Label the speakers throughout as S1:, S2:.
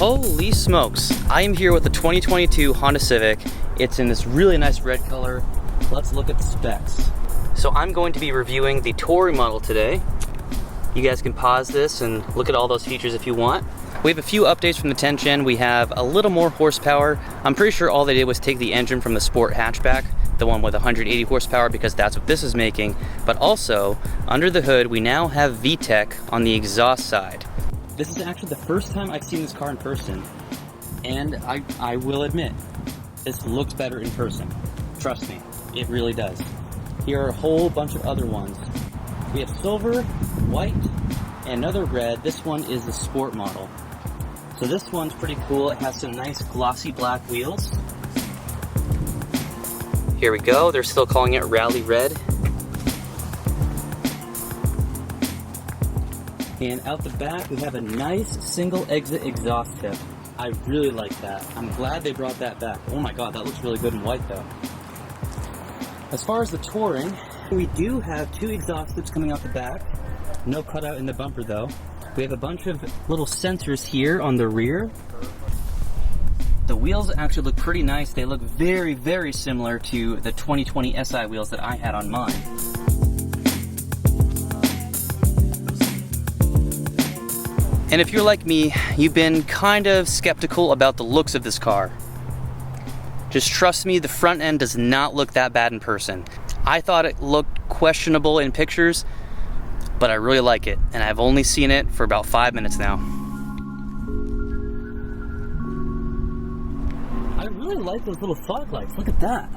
S1: Holy smokes, I am here with the 2022 Honda Civic. It's in this really nice red color. Let's look at the specs. So I'm going to be reviewing the Touring model today. You guys can pause this and look at all those features if you want. We have a few updates from the 10th gen. We have a little more horsepower. I'm pretty sure all they did was take the engine from the Sport hatchback, the one with 180 horsepower, because that's what this is making. But also, under the hood, we now have VTEC on the exhaust side. This is actually the first time I've seen this car in person, and I will admit, this looks better in person. Trust me, it really does. Here are a whole bunch of other ones. We have silver, white, and another red. This one is the Sport model. So this one's pretty cool. It has some nice glossy black wheels. Here we go. They're still calling it Rally Red. And out the back, we have a nice single exit exhaust tip. I really like that. I'm glad they brought that back. Oh my God, that looks really good in white though. As far as the Touring, we do have two exhaust tips coming out the back. No cutout in the bumper though. We have a bunch of little sensors here on the rear. The wheels actually look pretty nice. They look very, very similar to the 2020 SI wheels that I had on mine. And if you're like me, you've been kind of skeptical about the looks of this car. Just trust me, the front end does not look that bad in person. I thought it looked questionable in pictures, but I really like it, and I've only seen it for about 5 minutes now. I really like those little fog lights. Look at that.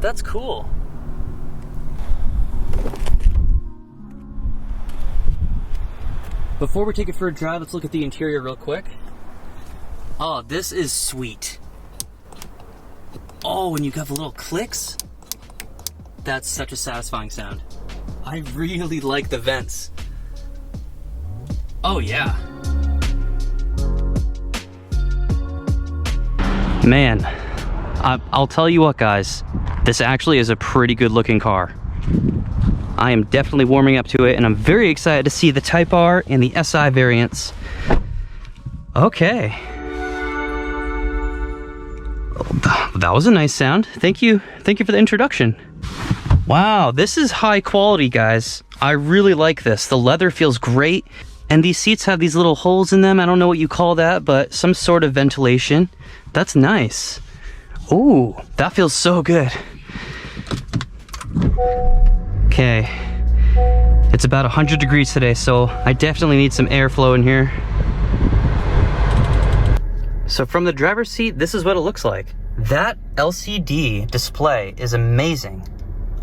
S1: That's cool. Before we take it for a drive, let's look at the interior real quick. Oh, this is sweet. Oh, and you have the little clicks. That's such a satisfying sound. I really like the vents. Oh yeah. Man, I'll tell you what guys, this actually is a pretty good looking car. I am definitely warming up to it, and I'm very excited to see the Type R and the SI variants. Okay. That was a nice sound. Thank you for the introduction. Wow, this is high quality, guys. I really like this. The leather feels great, and these seats have these little holes in them. I don't know what you call that, but some sort of ventilation. That's nice. Ooh, that feels so good. Okay, it's about 100 degrees today, so I definitely need some airflow in here. So from the driver's seat, this is what it looks like. That LCD display is amazing.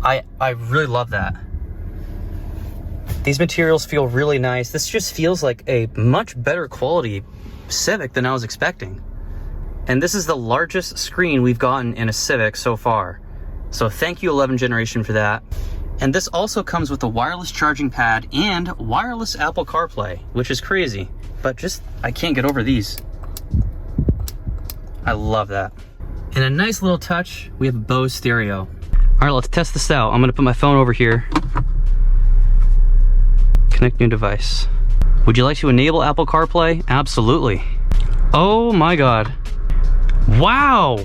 S1: I really love that. These materials feel really nice. This just feels like a much better quality Civic than I was expecting. And this is the largest screen we've gotten in a Civic so far. So thank you 11th generation for that. And this also comes with a wireless charging pad and wireless Apple CarPlay, which is crazy. But just, I can't get over these. I love that. And a nice little touch, we have a Bose stereo. All right, let's test this out. I'm gonna put my phone over here. Connect new device. Would you like to enable Apple CarPlay? Absolutely. Oh my God. Wow.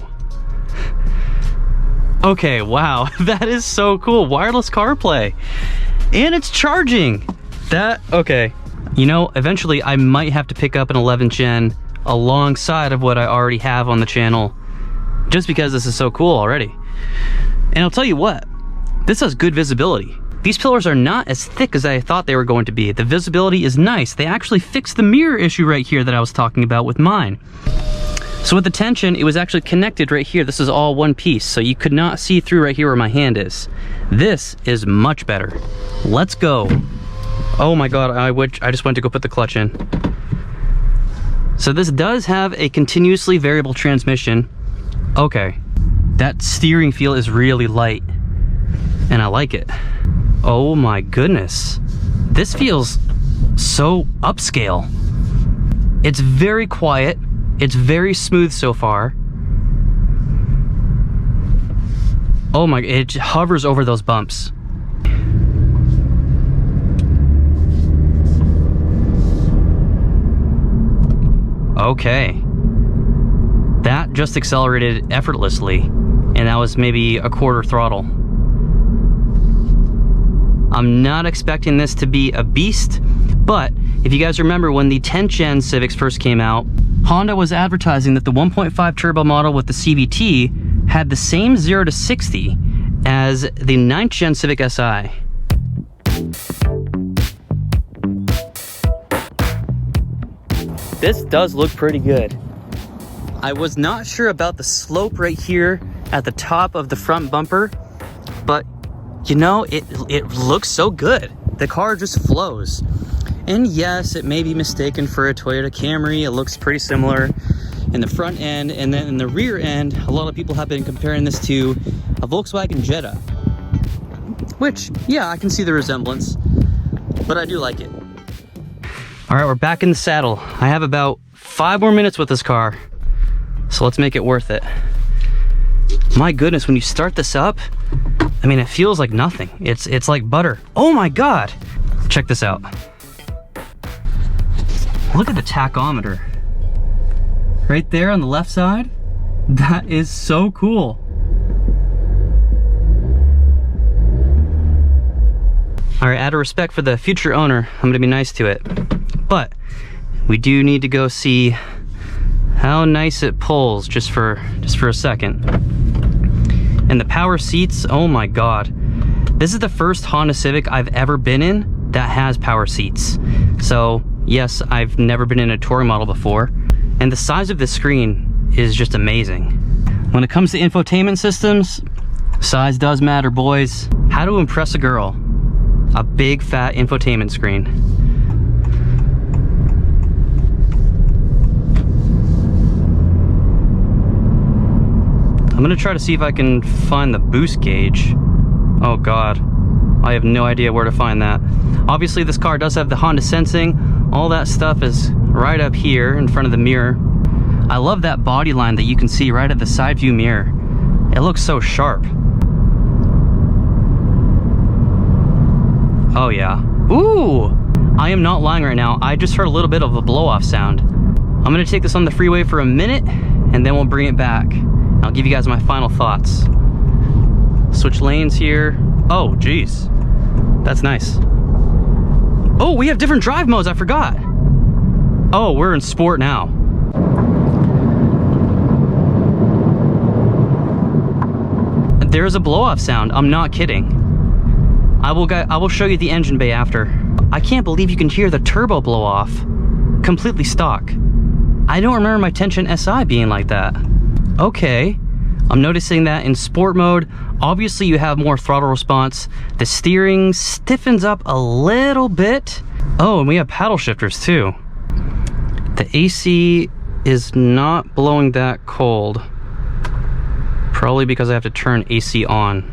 S1: Okay, wow, that is so cool. Wireless CarPlay. And it's charging. Okay. You know, eventually I might have to pick up an 11th gen alongside of what I already have on the channel, just because this is so cool already. And I'll tell you what, this has good visibility. These pillars are not as thick as I thought they were going to be. The visibility is nice. They actually fixed the mirror issue right here that I was talking about with mine. So with the tension, it was actually connected right here. This is all one piece, so you could not see through right here where my hand is. This is much better. Let's go. Oh my God, I just went to go put the clutch in. So this does have a continuously variable transmission. Okay, that steering feel is really light, and I like it. Oh my goodness. This feels so upscale. It's very quiet. It's very smooth so far. Oh my, it hovers over those bumps. Okay. That just accelerated effortlessly, and that was maybe a quarter throttle. I'm not expecting this to be a beast, but if you guys remember when the 10th gen Civics first came out, Honda was advertising that the 1.5 turbo model with the CVT had the same 0 to 60 as the 9th gen Civic Si. This does look pretty good. I was not sure about the slope right here at the top of the front bumper, but you know, it looks so good. The car just flows. And yes, it may be mistaken for a Toyota Camry. It looks pretty similar in the front end, and then in the rear end, a lot of people have been comparing this to a Volkswagen Jetta, which, yeah, I can see the resemblance, but I do like it. All right, we're back in the saddle. I have about 5 more minutes with this car, so let's make it worth it. My goodness, when you start this up, I mean, it feels like nothing. It's like butter. Oh my God. Check this out. Look at the tachometer. Right there on the left side. That is so cool. All right, out of respect for the future owner, I'm gonna be nice to it. But we do need to go see how nice it pulls just for a second. And the power seats, oh my God. This is the first Honda Civic I've ever been in that has power seats. So yes, I've never been in a touring model before. And the size of this screen is just amazing. When it comes to infotainment systems, size does matter, boys. How to impress a girl? A big fat infotainment screen. I'm gonna try to see if I can find the boost gauge. Oh God, I have no idea where to find that. Obviously this car does have the Honda sensing. All that stuff is right up here in front of the mirror. I love that body line that you can see right at the side view mirror. It looks so sharp. Oh yeah. Ooh! I am not lying right now. I just heard a little bit of a blow-off sound. I'm gonna take this on the freeway for a minute and then we'll bring it back. I'll give you guys my final thoughts. Switch lanes here. Oh, geez. That's nice. Oh, we have different drive modes, I forgot. Oh, we're in sport now. There's a blow-off sound, I'm not kidding. I will show you the engine bay after. I can't believe you can hear the turbo blow off. Completely stock. I don't remember my Tension SI being like that. Okay, I'm noticing that in sport mode, obviously you have more throttle response. The steering stiffens up a little bit. Oh, and we have paddle shifters too. The AC is not blowing that cold. Probably because I have to turn AC on.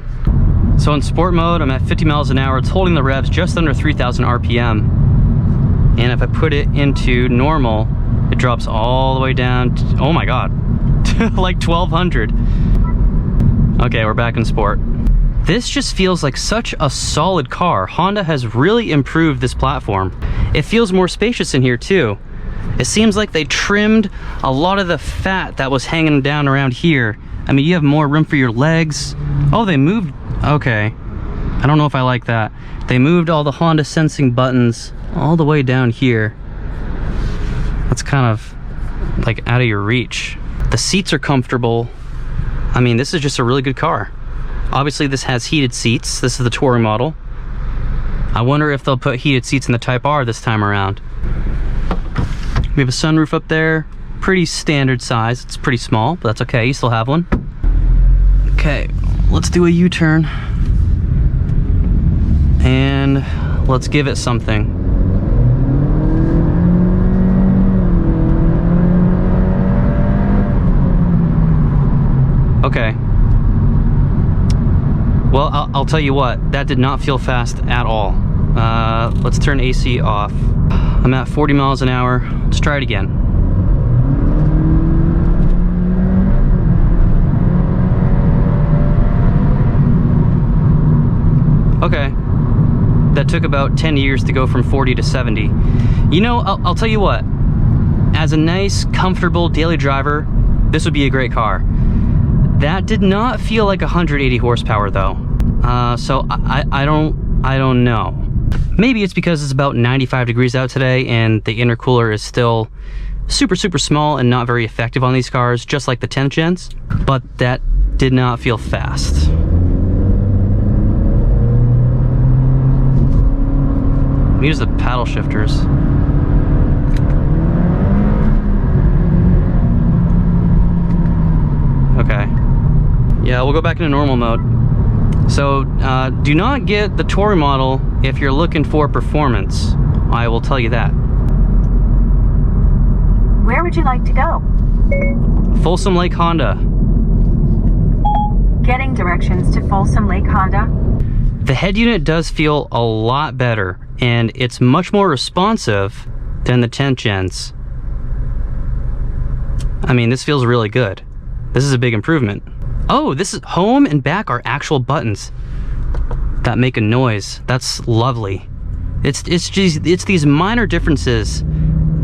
S1: So in sport mode, I'm at 50 miles an hour. It's holding the revs just under 3,000 RPM. And if I put it into normal, it drops all the way down to, oh my God, like 1,200. Okay, we're back in sport. This just feels like such a solid car. Honda has really improved this platform. It feels more spacious in here too. It seems like they trimmed a lot of the fat that was hanging down around here. I mean, you have more room for your legs. Oh, they moved. Okay, I don't know if I like that. They moved all the Honda sensing buttons all the way down here. That's kind of like out of your reach. The seats are comfortable. I mean, this is just a really good car. Obviously this has heated seats. This is the Touring model. I wonder if they'll put heated seats in the Type R this time around. We have a sunroof up there. Pretty standard size. It's pretty small, but that's okay. You still have one. Okay, let's do a U-turn. And let's give it something. Okay. Well, I'll tell you what, that did not feel fast at all. Let's turn AC off. I'm at 40 miles an hour. Let's try it again. Okay. That took about 10 years to go from 40 to 70. You know, I'll tell you what. as a nice, comfortable daily driver, this would be a great car. That did not feel like 180 horsepower though. So I don't know. Maybe it's because it's about 95 degrees out today and the intercooler is still super small and not very effective on these cars, just like the 10th gens, but that did not feel fast. Use the paddle shifters. Okay. Yeah, we'll go back into normal mode. So, do not get the Touring model if you're looking for performance. I will tell you that.
S2: Where would you like to go?
S1: Folsom Lake Honda.
S2: Getting directions to Folsom Lake Honda.
S1: The head unit does feel a lot better, and it's much more responsive than the 10th gens. I mean, this feels really good. This is a big improvement. Oh, this is home and back are actual buttons that make a noise. That's lovely. It's these minor differences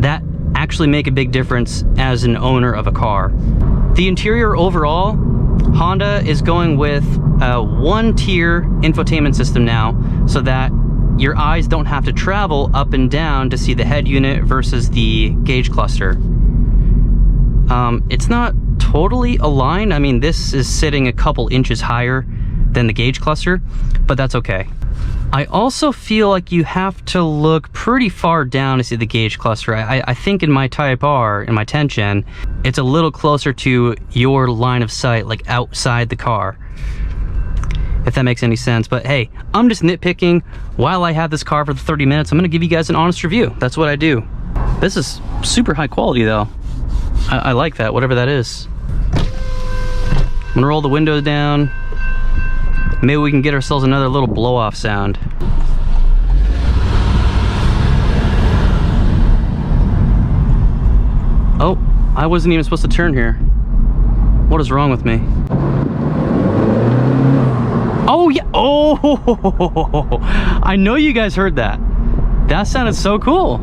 S1: that actually make a big difference as an owner of a car. The interior overall, Honda is going with a one-tier infotainment system now, so that your eyes don't have to travel up and down to see the head unit versus the gauge cluster. It's not totally aligned. I mean, this is sitting a couple inches higher than the gauge cluster, but that's okay. I also feel like you have to look pretty far down to see the gauge cluster. I think in my Type R, in my 10th gen, it's a little closer to your line of sight, like outside the car, if that makes any sense. But hey, I'm just nitpicking. While I have this car for the 30 minutes, I'm gonna give you guys an honest review. That's what I do. This is super high quality though. I like that, whatever that is. I'm gonna roll the windows down. Maybe we can get ourselves another little blow-off sound. Oh, I wasn't even supposed to turn here. What is wrong with me? Oh yeah, oh, I know you guys heard that. That sounded so cool.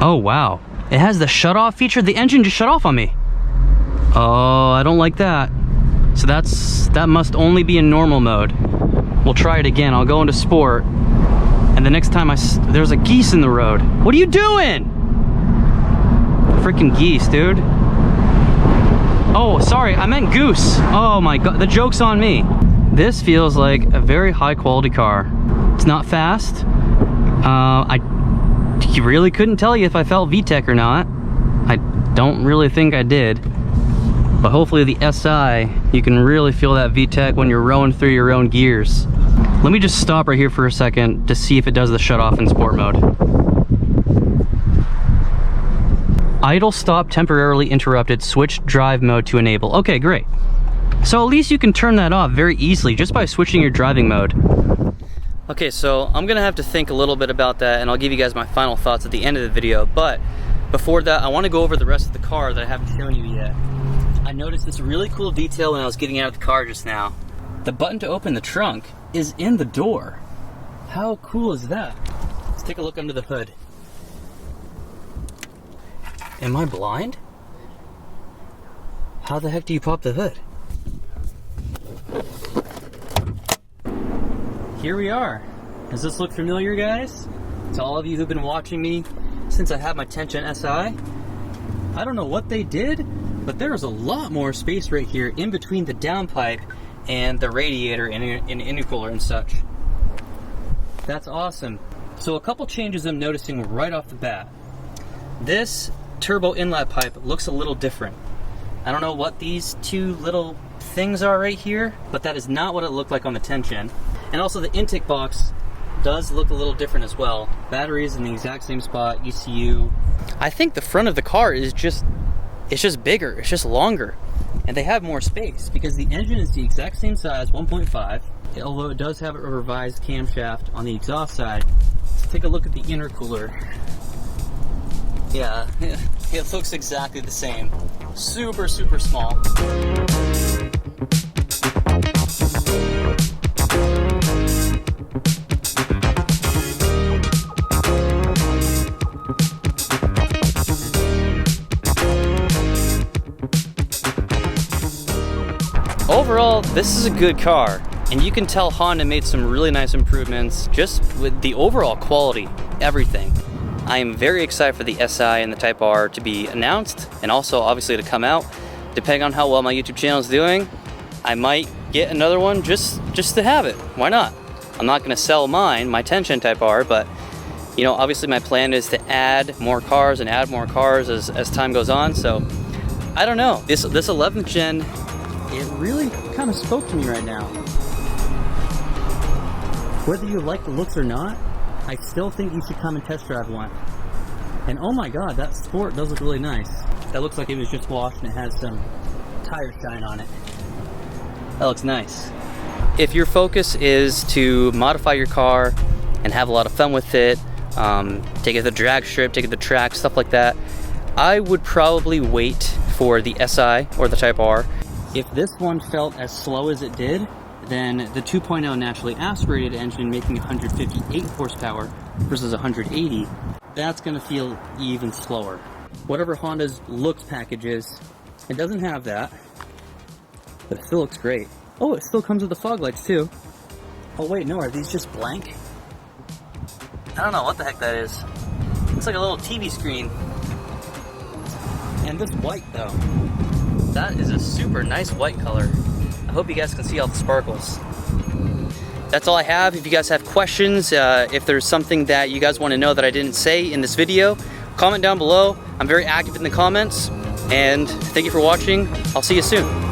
S1: Oh wow, it has the shut-off feature. The engine just shut off on me. Oh, I don't like that. So that must only be in normal mode. We'll try it again. I'll go into sport, and the next time there's a geese in the road. What are you doing? Freaking geese, dude. Oh, sorry, I meant goose. Oh my god, the joke's on me. This feels like a very high quality car. It's not fast. I really couldn't tell you if I felt VTEC or not. I don't really think I did. But hopefully the SI, you can really feel that VTEC when you're rowing through your own gears. Let me just stop right here for a second to see if it does the shut off in sport mode. Idle stop temporarily interrupted, switch drive mode to enable. Okay, great. So at least you can turn that off very easily just by switching your driving mode. Okay, so I'm gonna have to think a little bit about that, and I'll give you guys my final thoughts at the end of the video. But before that, I wanna go over the rest of the car that I haven't shown you yet. I noticed this really cool detail when I was getting out of the car just now. The button to open the trunk is in the door. How cool is that? Let's take a look under the hood. Am I blind? How the heck do you pop the hood? Here we are. Does this look familiar, guys? To all of you who've been watching me since I had my 10th Gen SI, I don't know what they did, but there's a lot more space right here in between the downpipe and the radiator and intercooler and such. That's awesome. So a couple changes I'm noticing right off the bat. This turbo inlet pipe looks a little different. I don't know what these two little things are right here, but that is not what it looked like on the 10th Gen. And also the intake box does look a little different as well. Batteries in the exact same spot, ECU. I think the front of the car is just bigger, it's just longer. And they have more space because the engine is the exact same size, 1.5, although it does have a revised camshaft on the exhaust side. Let's take a look at the intercooler. Yeah, it looks exactly the same. Super, super small. Overall, this is a good car, and you can tell Honda made some really nice improvements just with the overall quality, everything. I am very excited for the SI and the Type R to be announced, and also obviously to come out. Depending on how well my YouTube channel is doing, I might get another one just to have it. Why not? I'm not going to sell mine, my 10-gen Type R, but you know, obviously my plan is to add more cars and add more cars as time goes on. So I don't know. This 11th gen, it really kind of spoke to me right now. Whether you like the looks or not, I still think you should come and test drive one. And oh my god, that Sport does look really nice. That looks like it was just washed and it has some tire shine on it. That looks nice. If your focus is to modify your car and have a lot of fun with it, take it to the drag strip, take it to the track, stuff like that, I would probably wait for the SI or the Type R. If this one felt as slow as it did, then the 2.0 naturally aspirated engine making 158 horsepower versus 180, that's going to feel even slower. Whatever Honda's looks package is, it doesn't have that, but it still looks great. Oh, it still comes with the fog lights too. Oh wait, no, are these just blank? I don't know what the heck that is. Looks like a little TV screen. And this white though, that is a super nice white color. I hope you guys can see all the sparkles. That's all I have. If you guys have questions, if there's something that you guys want to know that I didn't say in this video, comment down below. I'm very active in the comments. And thank you for watching. I'll see you soon.